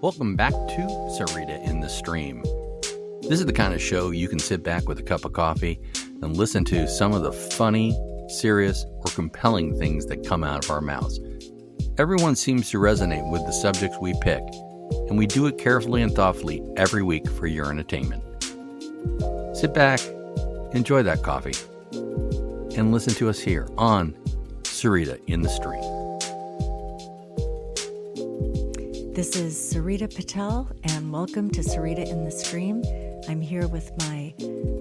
Welcome back to Sarita in the Stream. This is the kind of show you can sit back with a cup of coffee and listen to some of the funny, serious, or compelling things that come out of our mouths. Everyone seems to resonate with the subjects we pick, and we do it carefully and thoughtfully every week for your entertainment. Sit back, enjoy that coffee, and listen to us here on Sarita in the Stream. This is Sarita Patel, and welcome to Sarita in the Stream. I'm here with my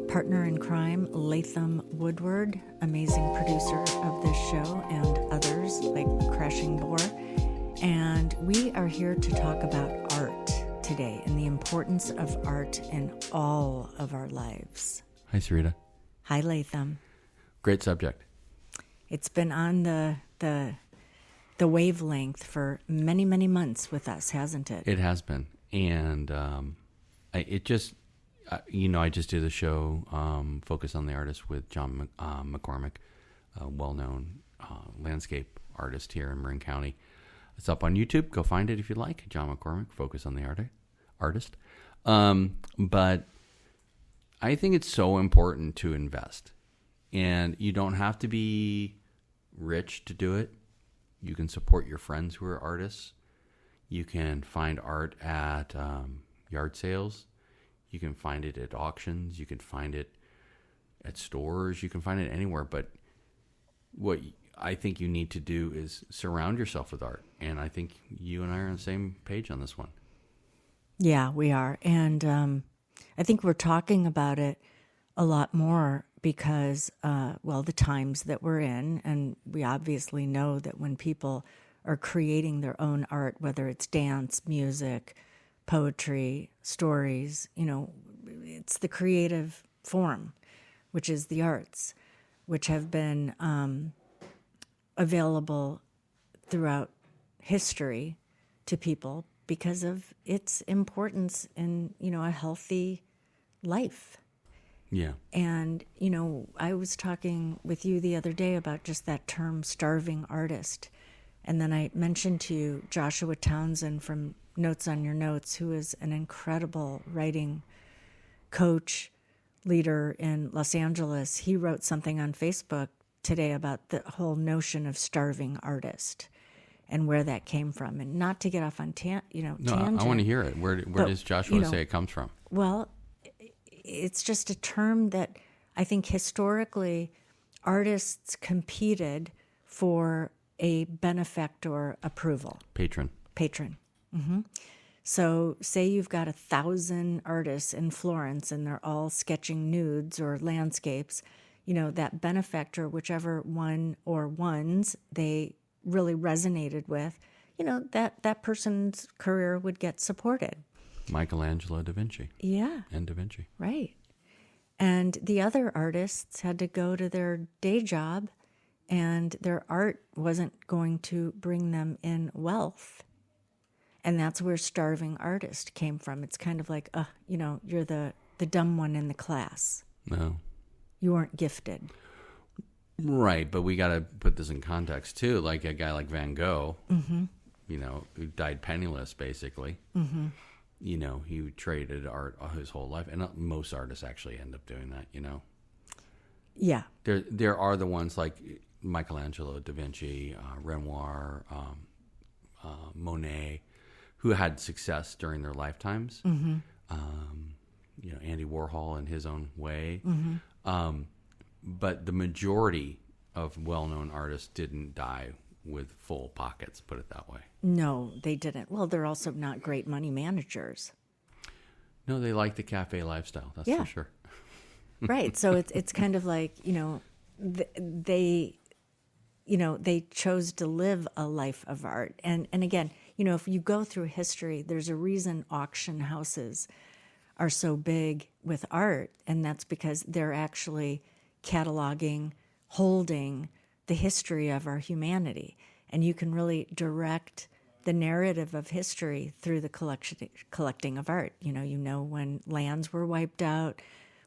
partner in crime, Latham Woodward, amazing producer of this show and others like Crashing Boar. And we are here to talk about art today and the importance of art in all of our lives. Hi, Sarita. Hi, Latham. Great subject. It's been on the wavelength for many, many months with us, hasn't it? It has been. And I just did a show, Focus on the Artist, with John McCormick, a well-known landscape artist here in Marin County. It's up on YouTube. Go find it if you like. John McCormick, Focus on the Artist. But I think it's so important to invest. And you don't have to be rich to do it. You can support your friends who are artists. You can find art at yard sales. You can find it at auctions. You can find it at stores. You can find it anywhere. But what I think you need to do is surround yourself with art. And I think you and I are on the same page on this one. Yeah, we are. And I think we're talking about it a lot more because, the times that we're in, and we obviously know that when people are creating their own art, whether it's dance, music, poetry, stories, it's the creative form, which is the arts, which have been available throughout history to people because of its importance in, a healthy life. Yeah. And, I was talking with you the other day about just that term starving artist. And then I mentioned to you Joshua Townsend from Notes on Your Notes, who is an incredible writing coach, leader in Los Angeles. He wrote something on Facebook today about the whole notion of starving artist and where that came from. And not to get off on tangent. No, I want to hear it. Where does Joshua say it comes from? Well, it's just a term that I think historically artists competed for a benefactor approval. Patron. Mm-hmm. So say you've got 1,000 artists in Florence and they're all sketching nudes or landscapes, that benefactor, whichever one or ones they really resonated with, that person's career would get supported. Michelangelo da Vinci. Yeah. And da Vinci. Right. And the other artists had to go to their day job, and their art wasn't going to bring them in wealth. And that's where starving artist came from. It's kind of like, you're the dumb one in the class. No. You weren't gifted. Right, but we got to put this in context, too. Like a guy like Van Gogh, mm-hmm. Who died penniless, basically. Mm-hmm. He traded art his whole life, and most artists actually end up doing that. Yeah. There are the ones like Michelangelo, Da Vinci, Renoir, Monet, who had success during their lifetimes. Mm-hmm. Andy Warhol in his own way. Mm-hmm. But the majority of well-known artists didn't die with full pockets, put it that way. No, they didn't. Well, they're also not great money managers. No, they like the cafe lifestyle. That's for sure. Right. So it's kind of like, they chose to live a life of art. And again, if you go through history, there's a reason auction houses are so big with art, and that's because they're actually cataloging, holding the history of our humanity. And you can really direct the narrative of history through the collecting of art. When lands were wiped out,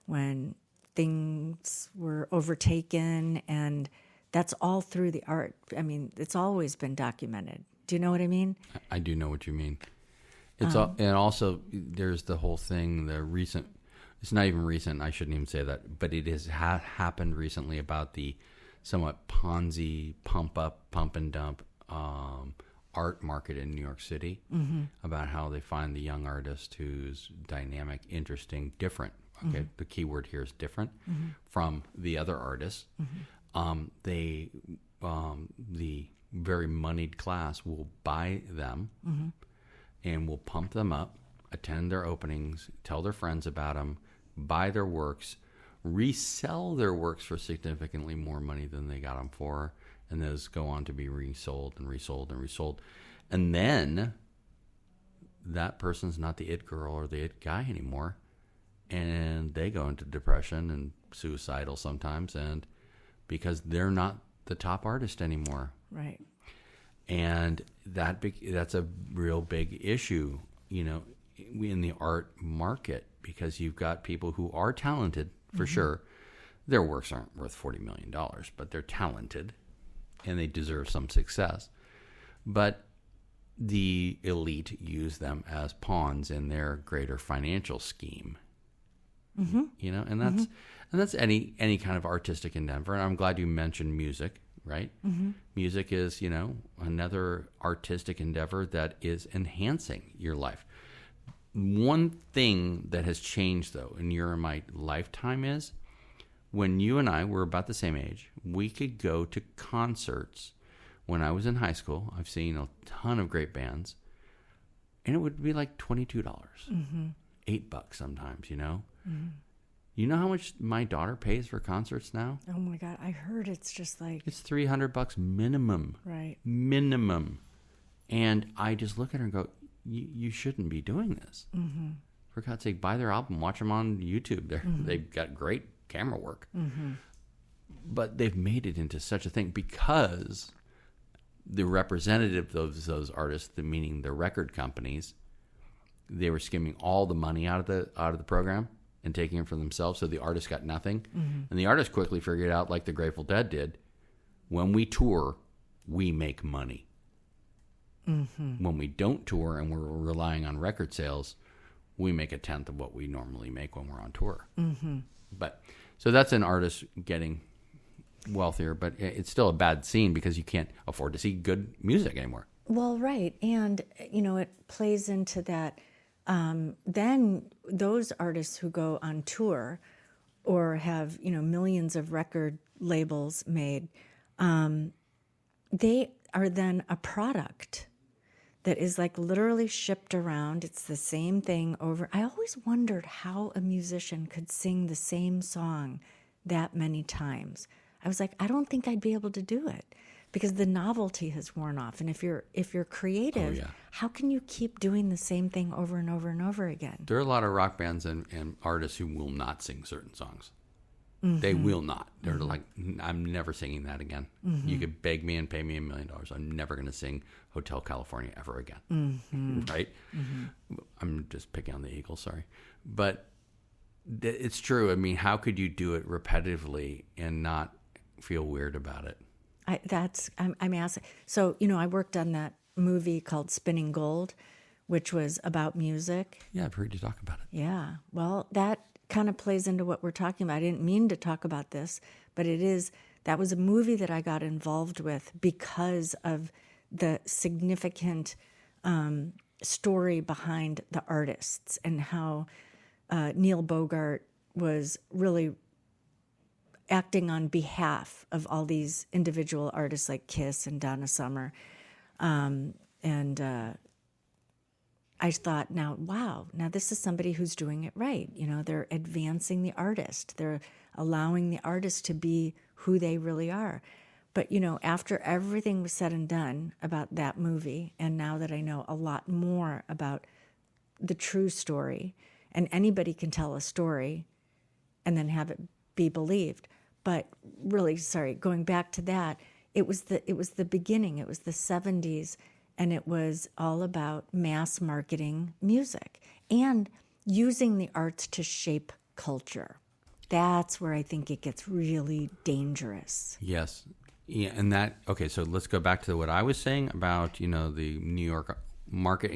when things were overtaken, and that's all through the art. I mean, it's always been documented. Do you know what I mean? I do know what you mean. It's and also there's the whole thing, the recent. It's not even recent. I shouldn't even say that, but it has happened recently about the somewhat Ponzi pump and dump art market in New York City. About how they find the young artist who's dynamic, interesting, different. Okay, the key word here is different from the other artists. The very moneyed class will buy them and will pump them up, attend their openings, tell their friends about them, buy their works, resell their works for significantly more money than they got them for, and those go on to be resold and resold and resold. And then that person's not the it girl or the it guy anymore, and they go into depression and suicidal sometimes, and because they're not the top artist anymore. Right. And that's a real big issue, in the art market, because you've got people who are talented, for sure. Their works aren't worth $40 million, but they're talented and they deserve some success. But the elite use them as pawns in their greater financial scheme. And that's any kind of artistic endeavor. And I'm glad you mentioned music, right? Music is, another artistic endeavor that is enhancing your life. One thing that has changed, though, in your and my lifetime is when you and I were about the same age, we could go to concerts. When I was in high school, I've seen a ton of great bands, and it would be like $22, $8 sometimes, You know how much my daughter pays for concerts now? Oh my God, I heard it's just like... It's $300 minimum. Right. Minimum. And I just look at her and go, you shouldn't be doing this. For God's sake, buy their album, watch them on YouTube. They've got great camera work. But they've made it into such a thing because the representative of those artists, meaning the record companies, they were skimming all the money out of the program and taking it for themselves, so the artist got nothing. And the artist quickly figured out, like the Grateful Dead did, when we tour, we make money. When we don't tour and we're relying on record sales, we make a tenth of what we normally make when we're on tour. But so that's an artist getting wealthier, but it's still a bad scene because you can't afford to see good music anymore. Well, right. And, it plays into that. Then those artists who go on tour or have, millions of record labels made, they are then a product that is like literally shipped around. It's the same thing over. I always wondered how a musician could sing the same song that many times. I was like, I don't think I'd be able to do it because the novelty has worn off. And if you're creative, how can you keep doing the same thing over and over and over again? There are a lot of rock bands and artists who will not sing certain songs. They will not. They're like, I'm never singing that again. You could beg me and pay me $1 million. I'm never going to sing Hotel California ever again. Right? I'm just picking on the Eagles, sorry. But it's true. I mean, how could you do it repetitively and not feel weird about it? I'm asking. So, I worked on that movie called Spinning Gold, which was about music. Yeah, I've heard you talk about it. Yeah. Well, that kind of plays into what we're talking about. I didn't mean to talk about this, but that was a movie that I got involved with because of the significant story behind the artists and how Neil Bogart was really acting on behalf of all these individual artists like Kiss and Donna Summer. I thought, now this is somebody who's doing it right. They're advancing the artist. They're allowing the artist to be who they really are. But, after everything was said and done about that movie, and now that I know a lot more about the true story, and anybody can tell a story and then have it be believed. But really, going back to that, it was the beginning. It was the 70s. And it was all about mass marketing music and using the arts to shape culture. That's where I think it gets really dangerous. Yes. Yeah, and okay, so let's go back to what I was saying about, the New York market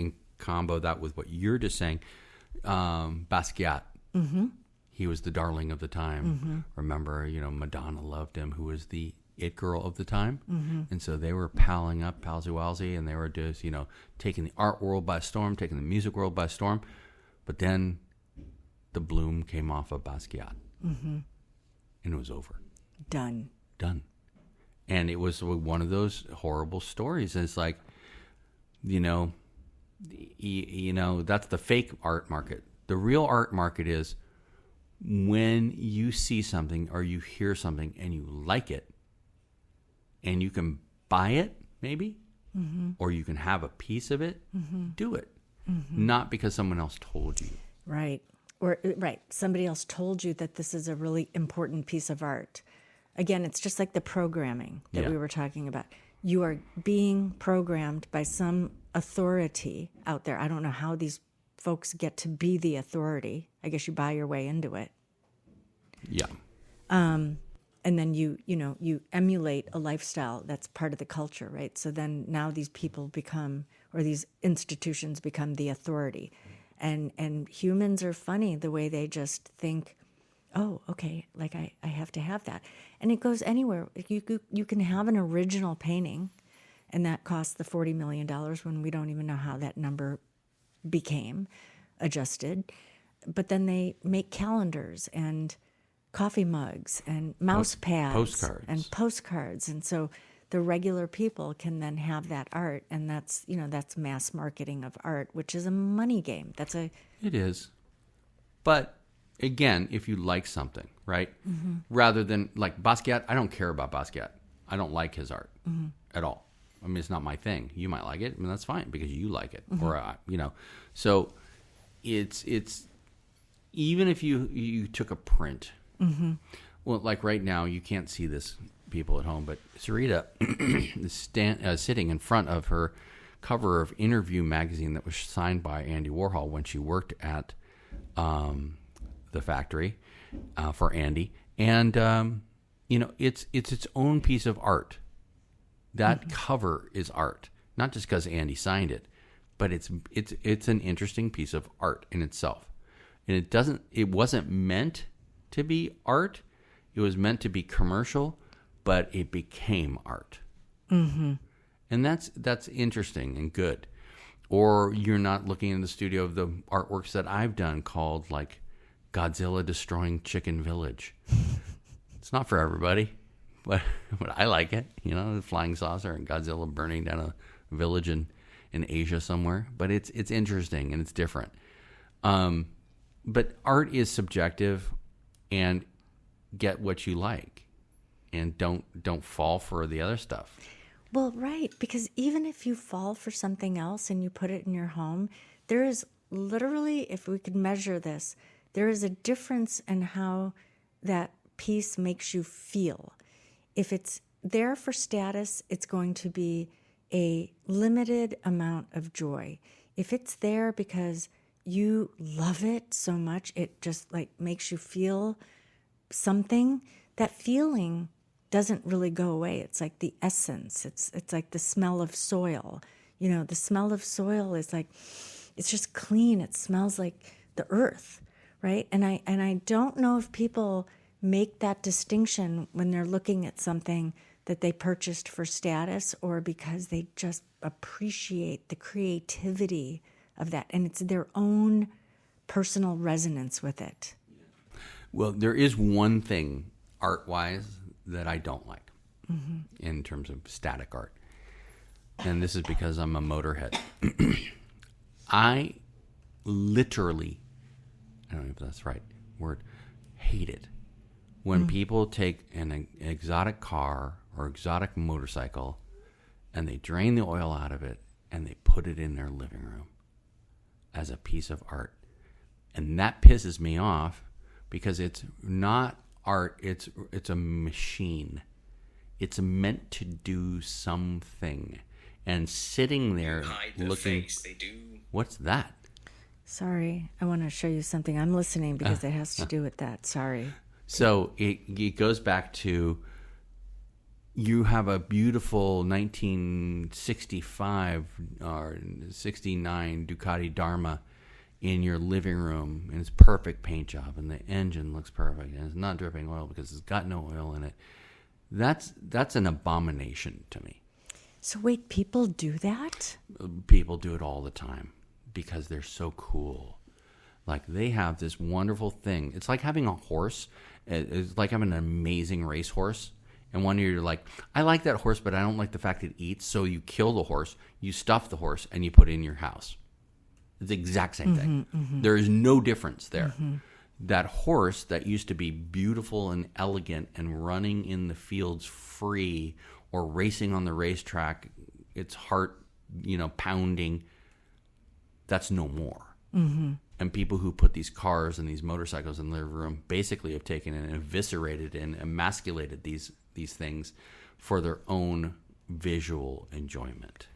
combo that with what you're just saying, Basquiat. Mm-hmm. He was the darling of the time. Mm-hmm. Remember, Madonna loved him, who was the it girl of the time. Mm-hmm. And so they were palling up, palsy-walsy, and they were just, taking the art world by storm, taking the music world by storm. But then the bloom came off of Basquiat. Mm-hmm. And it was over. Done. And it was one of those horrible stories. And it's like, that's the fake art market. The real art market is when you see something or you hear something and you like it, and you can buy it maybe, mm-hmm. or you can have a piece of it, mm-hmm. do it. Mm-hmm. Not because someone else told you. Right. Somebody else told you that this is a really important piece of art. Again, it's just like the programming that we were talking about. You are being programmed by some authority out there. I don't know how these folks get to be the authority. I guess you buy your way into it. Yeah. And then you emulate a lifestyle that's part of the culture, right? So then now these people become, or these institutions become the authority. And humans are funny the way they just think, oh, okay, like I have to have that. And it goes anywhere. You can have an original painting, and that costs the $40 million when we don't even know how that number became adjusted. But then they make calendars and coffee mugs and mouse pads and postcards. And so the regular people can then have that art, and that's mass marketing of art, which is a money game. It is. But again, if you like something, right? Mm-hmm. Rather than like Basquiat, I don't care about Basquiat. I don't like his art mm-hmm. at all. I mean, it's not my thing. You might like it. I mean, that's fine because you like it, mm-hmm. or So it's even if you took a print. Mm-hmm. Well, like right now, you can't see this, people at home, but Sarita is sitting in front of her cover of Interview magazine that was signed by Andy Warhol when she worked at the factory for Andy, and it's its own piece of art. That mm-hmm. cover is art, not just because Andy signed it, but it's an interesting piece of art in itself, and it wasn't meant to be art. It was meant to be commercial, but it became art. Mm-hmm. And that's interesting and good. Or you're not looking in the studio of the artworks that I've done called like Godzilla Destroying Chicken Village. It's not for everybody, but I like it. The flying saucer and Godzilla burning down a village in Asia somewhere. But it's interesting and it's different. But art is subjective. And get what you like, and don't fall for the other stuff. Well, right, because even if you fall for something else and you put it in your home, there is literally, if we could measure this, there is a difference in how that piece makes you feel. If it's there for status, it's going to be a limited amount of joy. If it's there because you love it so much, it just like makes you feel something, that feeling doesn't really go away. It's like the essence. It's like the smell of soil. The smell of soil is like, it's just clean. It smells like the earth, right? And I don't know if people make that distinction when they're looking at something that they purchased for status or because they just appreciate the creativity of that, and it's their own personal resonance with it. Well, there is one thing art-wise that I don't like mm-hmm. in terms of static art, and this is because I'm a motorhead. I literally, I don't know if that's the right word, hate it when mm-hmm. people take an exotic car or exotic motorcycle and they drain the oil out of it and they put it in their living room as a piece of art. And that pisses me off because it's not art, it's a machine. It's meant to do something. And sitting there looking, face, they do. What's that? Sorry, I want to show you something. I'm listening because it has to do with that. Sorry. So it goes back to you have a beautiful 1965 or 69 Ducati Dharma in your living room, and it's perfect paint job, and the engine looks perfect, and it's not dripping oil because it's got no oil in it. That's an abomination to me. So wait, people do that? People do it all the time because they're so cool. Like, they have this wonderful thing. It's like having a horse. It's like having an amazing racehorse. And one year you're like, I like that horse, but I don't like the fact it eats. So you kill the horse, you stuff the horse, and you put it in your house. It's the exact same thing. Mm-hmm. There is no difference there. Mm-hmm. That horse that used to be beautiful and elegant and running in the fields free or racing on the racetrack, its heart, pounding, that's no more. Mm-hmm. And people who put these cars and these motorcycles in their room basically have taken and eviscerated and emasculated these things for their own visual enjoyment.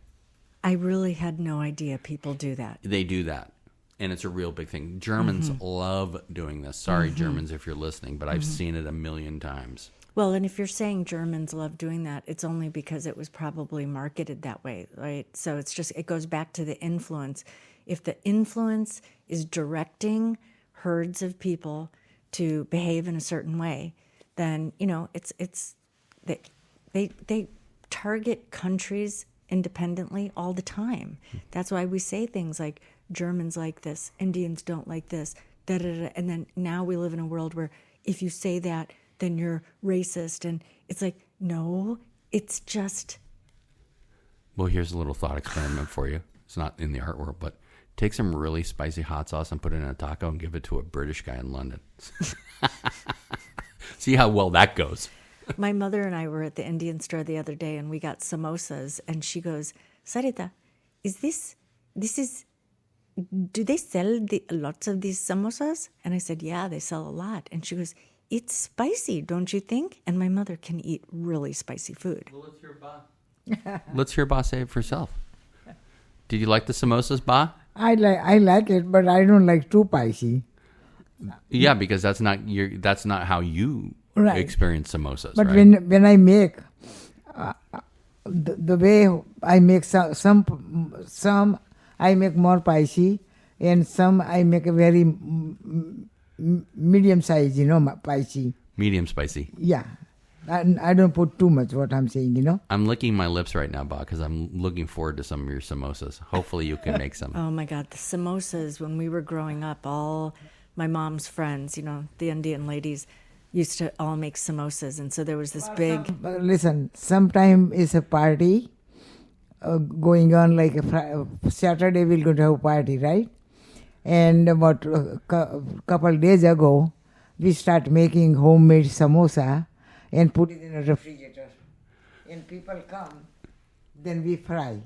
I really had no idea people do that. They do that. And it's a real big thing. Germans love doing this. Sorry, Germans, if you're listening, but I've seen it a million times. Well, and if you're saying Germans love doing that, it's only because it was probably marketed that way, right? So it goes back to the influence. If the influence is directing herds of people to behave in a certain way, then, they target countries independently all the time. That's why we say things like Germans like this, Indians don't like this, da-da-da. And then now we live in a world where if you say that, then you're racist. And it's like, no, it's just... Well, here's a little thought experiment for you. It's not in the art world, but take some really spicy hot sauce and put it in a taco and give it to a British guy in London. See how well that goes. My mother and I were at the Indian store the other day, and we got samosas, and she goes, Sarita, do they sell lots of these samosas? And I said, yeah, they sell a lot. And she goes, it's spicy, don't you think? And my mother can eat really spicy food. Well, let's hear Ba say it for herself. Did you like the samosas, Ba? I like it, but I don't like too spicy. Yeah, because that's not how you experience samosas. But right? when I make the way I make some I make more spicy, and some I make a very medium size, spicy. Medium spicy. Yeah. I don't put too much, what I'm saying, I'm licking my lips right now, Ba, because I'm looking forward to some of your samosas. Hopefully you can make some. Oh, my God. The samosas, when we were growing up, all my mom's friends, the Indian ladies, used to all make samosas. And so there was this big... Listen, sometime is a party going on, like Saturday we're going to have a party, right? And about a couple days ago, we start making homemade samosa and put it in a refrigerator. And people come, then we fry.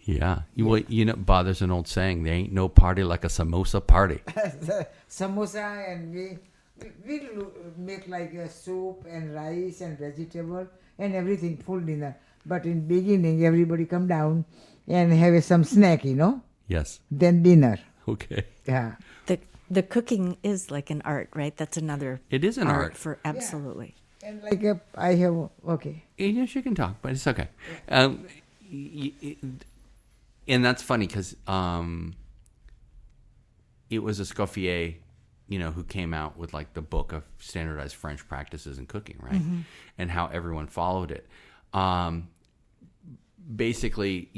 Yeah. Well, Ba, there's an old saying, there ain't no party like a samosa party. Samosa, and we make like a soup and rice and vegetable and everything, full dinner. But in beginning, everybody come down and have some snack, Yes. Then dinner. Okay. Yeah. The cooking is like an art, right? That's another... It is an art. For absolutely. Yeah. And like I have, okay. Yes, you can talk, but it's okay. And that's funny because it was Escoffier, who came out with like the book of standardized French practices in cooking, right? Mm-hmm. And how everyone followed it. Basically,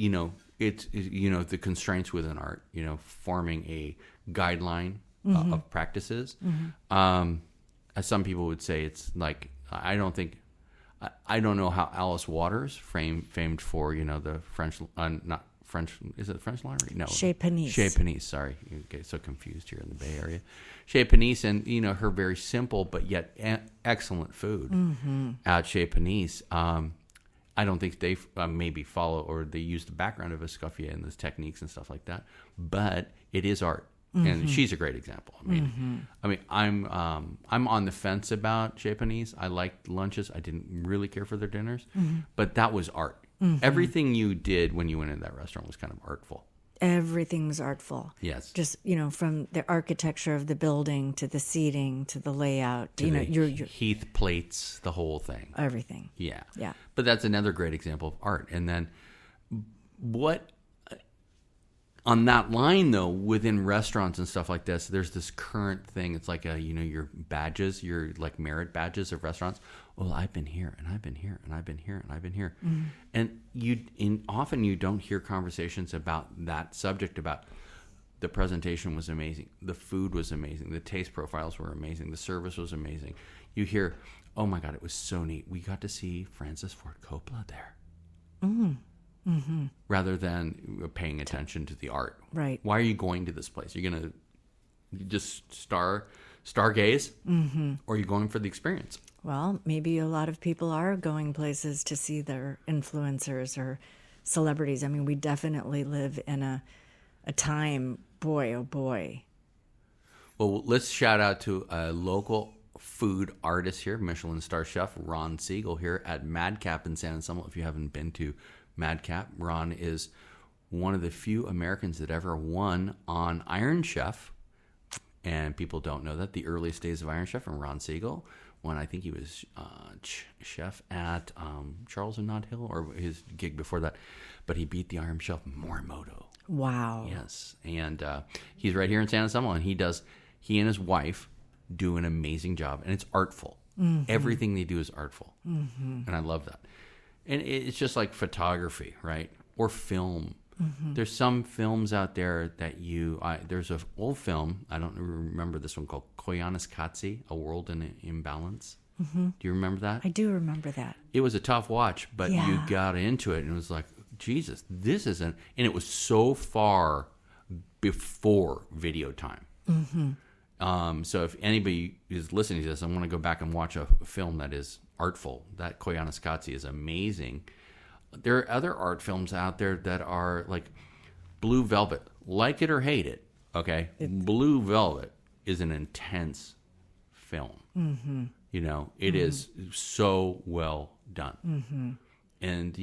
it's the constraints within art, forming a guideline of practices. Mm-hmm. As some people would say, it's like, I don't know how Alice Waters, famed for, the French, not French, is it French laundry? No. Chez Panisse. Chez Panisse, sorry. You get so confused here in the Bay Area. Chez Panisse and, her very simple but yet excellent food at Chez Panisse. I don't think they maybe follow or they use the background of Escoffier and those techniques and stuff like that, but it is art. And she's a great example. I'm on the fence about Chez Panisse. I liked lunches. I didn't really care for their dinners, but that was art. Everything you did when you went into that restaurant was kind of artful. Everything's artful. Yes. Just, from the architecture of the building to the seating to the layout, To the you're Heath plates, the whole thing. everything. Yeah. Yeah. But that's another great example of art. And then what on that line though, within restaurants and stuff like this, there's this current thing. It's like your badges, your like merit badges of restaurants. Well, I've been here and I've been here and I've been here and I've been here. And often you don't hear conversations about that subject, about the presentation was amazing, the food was amazing, the taste profiles were amazing, the service was amazing. You hear, oh my God, it was so neat. We got to see Francis Ford Coppola there. Rather than paying attention to the art. Right. Why are you going to this place? You're going to just stargaze? Or are you going for the experience? Well, maybe a lot of people are going places to see their influencers or celebrities. I mean, we definitely live in a time, boy, oh boy. Well, let's shout out to a local food artist here, Michelin star chef Ron Siegel here at Madcap in San Anselmo. If you haven't been to Madcap, Ron is one of the few Americans that ever won on Iron Chef. And people don't know that. The earliest days of Iron Chef and Ron Siegel, when I think he was chef at Charles and Nod Hill, or his gig before that. But he beat the Iron Chef Morimoto. Wow. Yes. And he's right here in San Anselmo, and he and his wife do an amazing job. And it's artful. Everything they do is artful. And I love that. And it's just like photography, right? Or film. There's some films out there that there's an old film, I don't remember this one, called Koyaanisqatsi, A World in Imbalance. Do you remember that? I do remember that. It was a tough watch, but you Yeah. got into it and it was like, Jesus, this isn't, and it was so far before video time. So if anybody is listening to this, I want to go back and watch a film that is artful. That Koyaanisqatsi is amazing. There are other art films out there that are like Blue Velvet. Like it or hate it, okay? Blue Velvet is an intense film. It is so well done. And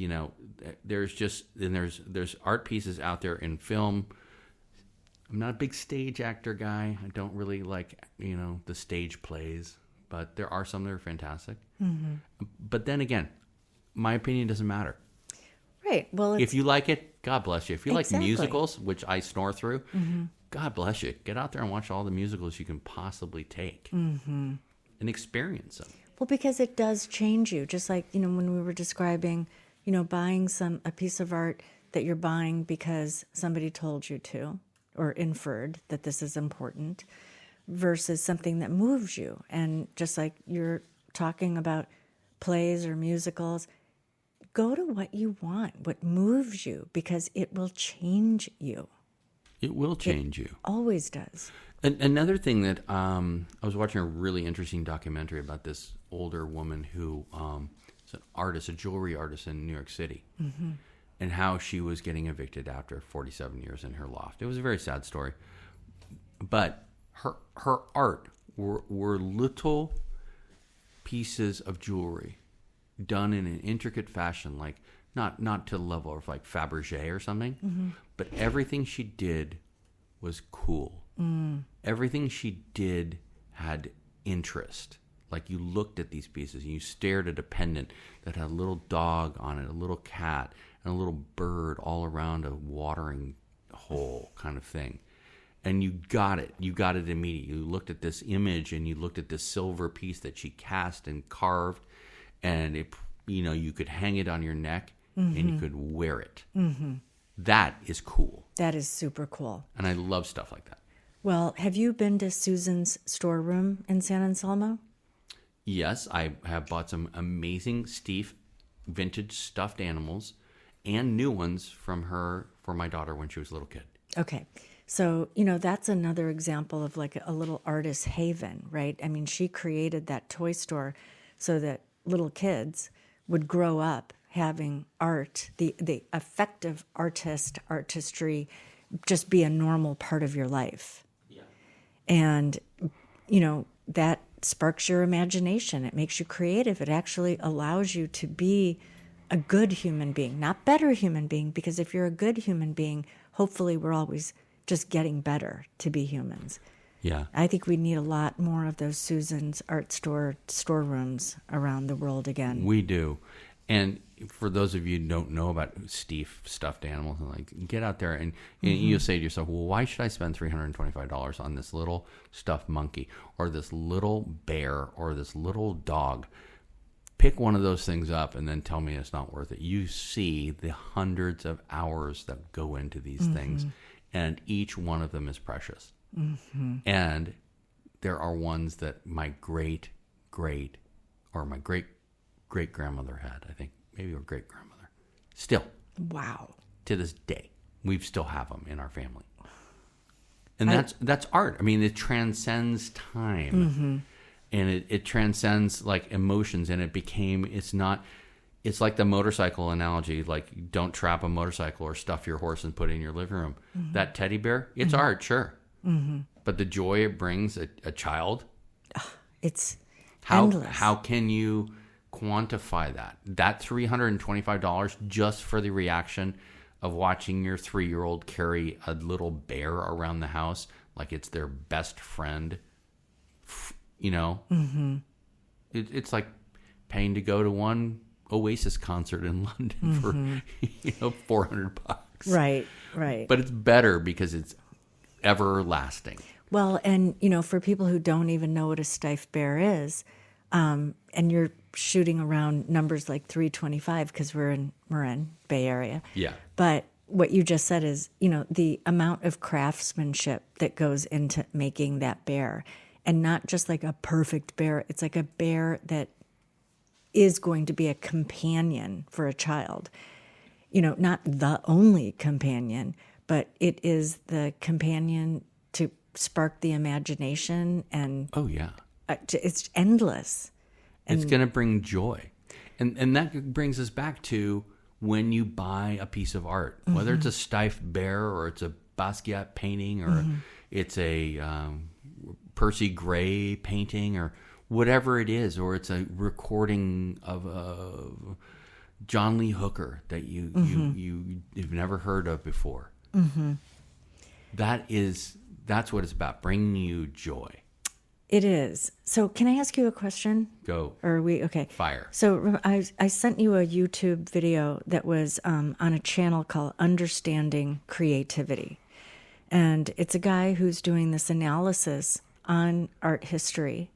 there's art pieces out there in film. I'm not a big stage actor guy. I don't really like, the stage plays, but there are some that are fantastic. But then again, my opinion doesn't matter. Right. Well, If you like it, God bless you. If you Exactly. like musicals, which I snore through, God bless you. Get out there and watch all the musicals you can possibly take and experience them. Well, because it does change you. Just like, when we were describing, buying a piece of art that you're buying because somebody told you to or inferred that this is important versus something that moves you. And just like you're talking about plays or musicals, go to what you want, what moves you, because it will change you. It will change you. Always does. Another thing that I was watching a really interesting documentary about this older woman who is an artist, a jewelry artist in New York City, and how she was getting evicted after 47 years in her loft. It was a very sad story. But her art were little pieces of jewelry done in an intricate fashion, like not to the level of like Fabergé or something, but everything she did was cool. Everything she did had interest. Like you looked at these pieces and you stared at a pendant that had a little dog on it, a little cat, and a little bird all around a watering hole kind of thing. And you got it. You got it immediately. You looked at this image and you looked at this silver piece that she cast and carved, and it, you could hang it on your neck and you could wear it. That is cool. That is super cool. And I love stuff like that. Well, have you been to Susan's storeroom in San Anselmo? Yes, I have bought some amazing Steve vintage stuffed animals and new ones from her for my daughter when she was a little kid. Okay. So, that's another example of like a little artist haven, right? I mean, she created that toy store so that little kids would grow up having art, the effective artistry, just be a normal part of your life. Yeah. And, that sparks your imagination. It makes you creative. It actually allows you to be a good human being, not better human being, because if you're a good human being, hopefully we're always just getting better to be humans. Yeah. I think we need a lot more of those Susan's art storerooms around the world again. We do. And for those of you who don't know about Steve stuffed animals, and like, get out there and you'll say to yourself, well, why should I spend $325 on this little stuffed monkey or this little bear or this little dog? Pick one of those things up and then tell me it's not worth it. You see the hundreds of hours that go into these things, and each one of them is precious. And there are ones that my great grandmother had, I think, maybe her great grandmother. Still, Wow. to this day, we still have them in our family. And that's art. I mean, it transcends time. And it transcends like emotions, and it's like the motorcycle analogy, like don't trap a motorcycle or stuff your horse and put it in your living room. That teddy bear, it's art, sure. But the joy it brings a child, It's endless. how can you quantify that? That $325 just for the reaction of watching your 3-year-old carry a little bear around the house like it's their best friend, you know? It's like paying to go to one Oasis concert in London for $400. Right. But it's better because it's everlasting. Well, and, for people who don't even know what a stiff bear is, and you're shooting around numbers like 325 because we're in Marin, Bay Area. Yeah. But what you just said is, the amount of craftsmanship that goes into making that bear, and not just like a perfect bear. It's like a bear that is going to be a companion for a child. Not the only companion, but it is the companion to spark the imagination, and Oh, yeah. it's endless. It's going to bring joy. And that brings us back to when you buy a piece of art, whether it's a stiff bear or it's a Basquiat painting or it's a Percy Gray painting or whatever it is, or it's a recording of John Lee Hooker that you've never heard of before. That's what it's about, bringing you joy. It is. So can I ask you a question? Go. Or are we okay? Fire. So I sent you a YouTube video that was on a channel called Understanding Creativity. And it's a guy who's doing this analysis on art history.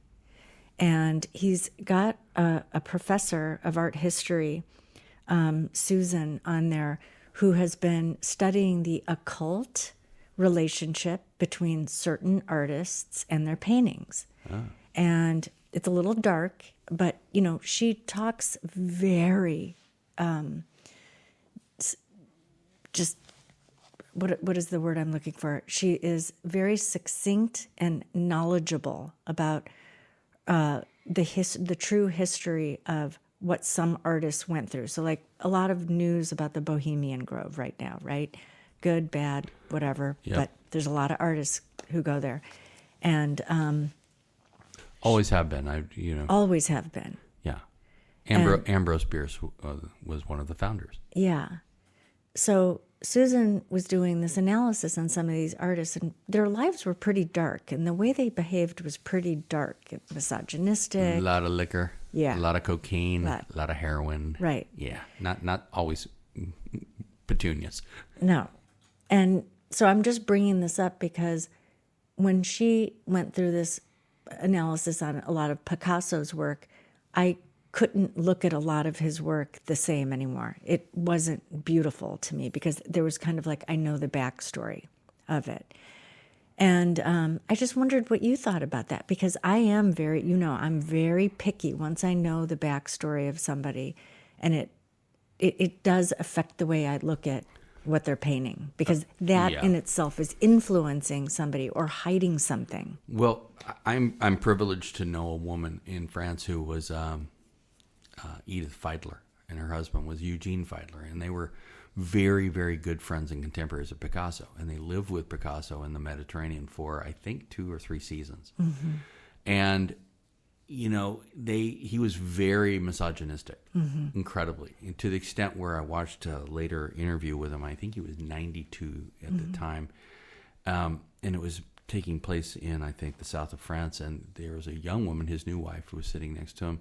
And he's got a professor of art history, Susan, on there, who has been studying the occult relationship between certain artists and their paintings. And it's a little dark, but, she talks very, just, what is the word I'm looking for? She is very succinct and knowledgeable about the true history of what some artists went through. So like a lot of news about the Bohemian Grove right now, right? Good, bad, whatever. Yep. But there's a lot of artists who go there. And Always have been. always have been. Yeah. Ambrose Bierce was one of the founders. Yeah. So Susan was doing this analysis on some of these artists, and their lives were pretty dark, and the way they behaved was pretty dark, misogynistic. A lot of liquor. Yeah. A lot of cocaine. A lot of heroin. Right. Yeah. Not always petunias. No. And so I'm just bringing this up because when she went through this analysis on a lot of Picasso's work, I couldn't look at a lot of his work the same anymore. It wasn't beautiful to me because there was kind of like, I know the backstory of it. And I just wondered what you thought about that, because I am I'm very picky once I know the backstory of somebody, and it does affect the way I look at what they're painting, because that in itself is influencing somebody or hiding something. Well, I'm privileged to know a woman in France who was Edith Feidler, and her husband was Eugene Feidler, and they were very, very good friends and contemporaries of Picasso, and they lived with Picasso in the Mediterranean for, I think, 2 or 3 seasons. And he was very misogynistic, incredibly, and to the extent where I watched a later interview with him. I think he was 92 at the time, and it was taking place in, I think, the south of France, and there was a young woman, his new wife, who was sitting next to him,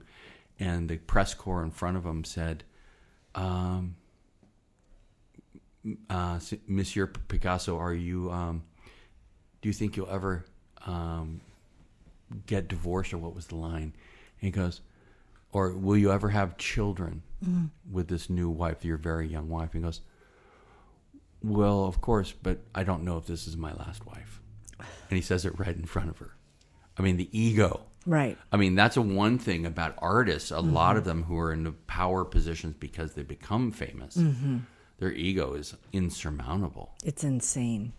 and the press corps in front of him said, Monsieur Picasso, are you, do you think you'll ever get divorced, or what was the line? And he goes, or will you ever have children with this new wife, your very young wife? And he goes, well, of course, but I don't know if this is my last wife. And he says it right in front of her. I mean, the ego. Right. I mean, that's one thing about artists. A lot of them who are in the power positions because they become famous, their ego is insurmountable. It's insane.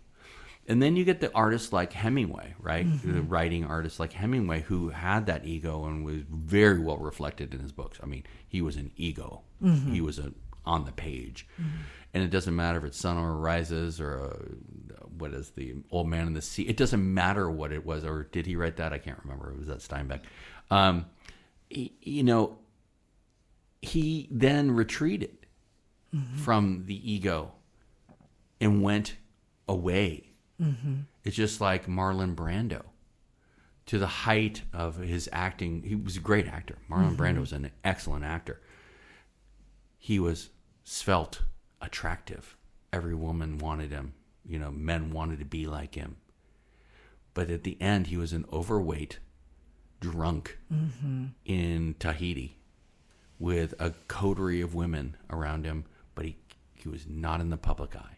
And then you get the artists like Hemingway, right? The writing artists like Hemingway, who had that ego and was very well reflected in his books. I mean, he was an ego. He was on the page. And it doesn't matter if it's Sun Over Rises or what is the Old Man in the Sea. It doesn't matter what it was. Or did he write that? I can't remember. It was that Steinbeck. He then retreated from the ego and went away. It's just like Marlon Brando. To the height of his acting, he was a great actor. Marlon Brando was an excellent actor. He was svelte, attractive. Every woman wanted him. Men wanted to be like him. But at the end, he was an overweight drunk in Tahiti with a coterie of women around him, but he was not in the public eye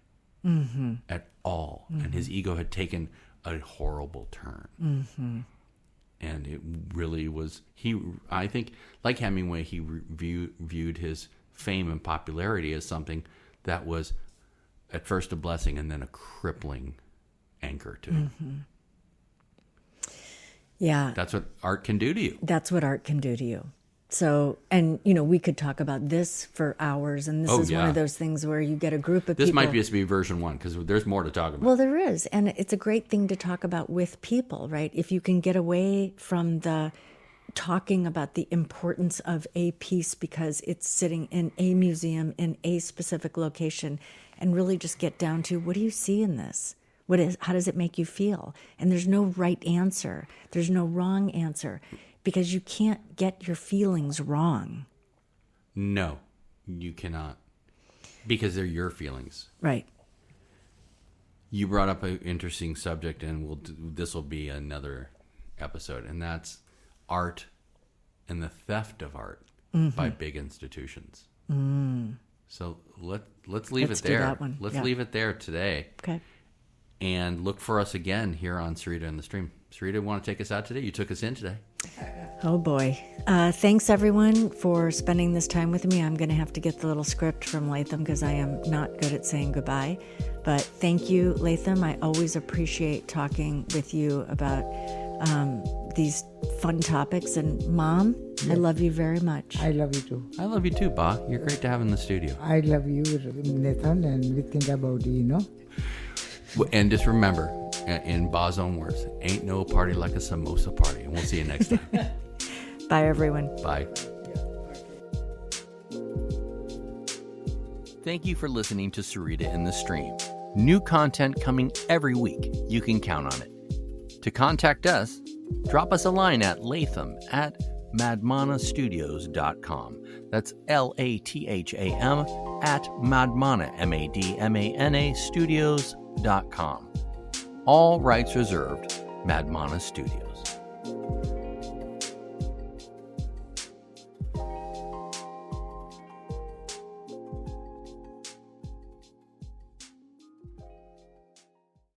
at all. And his ego had taken a horrible turn. And it really was, I think, like Hemingway, he viewed his fame and popularity as something that was at first a blessing and then a crippling anchor to him. Yeah. That's what art can do to you. That's what art can do to you. So, and we could talk about this for hours, and this is one of those things where you get a group of people. This might just be version 1, because there's more to talk about. Well, there is, and it's a great thing to talk about with people, right? If you can get away from the talking about the importance of a piece because it's sitting in a museum in a specific location, and really just get down to, what do you see in this? How does it make you feel? And there's no right answer. There's no wrong answer. Because you can't get your feelings wrong. No, you cannot. Because they're your feelings. Right. You brought up an interesting subject, and this will be another episode, and that's art and the theft of art by big institutions. So let's leave it there. Do that one. Let's leave it there today. Okay. And look for us again here on Sarita and the Stream. Sarita, want to take us out today? You took us in today. Oh, boy. Thanks, everyone, for spending this time with me. I'm going to have to get the little script from Latham because I am not good at saying goodbye. But thank you, Latham. I always appreciate talking with you about these fun topics. And, Mom, I love you very much. I love you too. I love you too, Ba. You're great to have in the studio. I love you, Nathan, and we think about you, And just remember, in Ba's own words, ain't no party like a samosa party. And we'll see you next time. Bye, everyone. Bye. Thank you for listening to Sarita in the Stream. New content coming every week. You can count on it. To contact us, drop us a line at latham@madmanastudios.com. That's LATHAM at madmana, MADMANA studios.com. All rights reserved. Madmana Studios.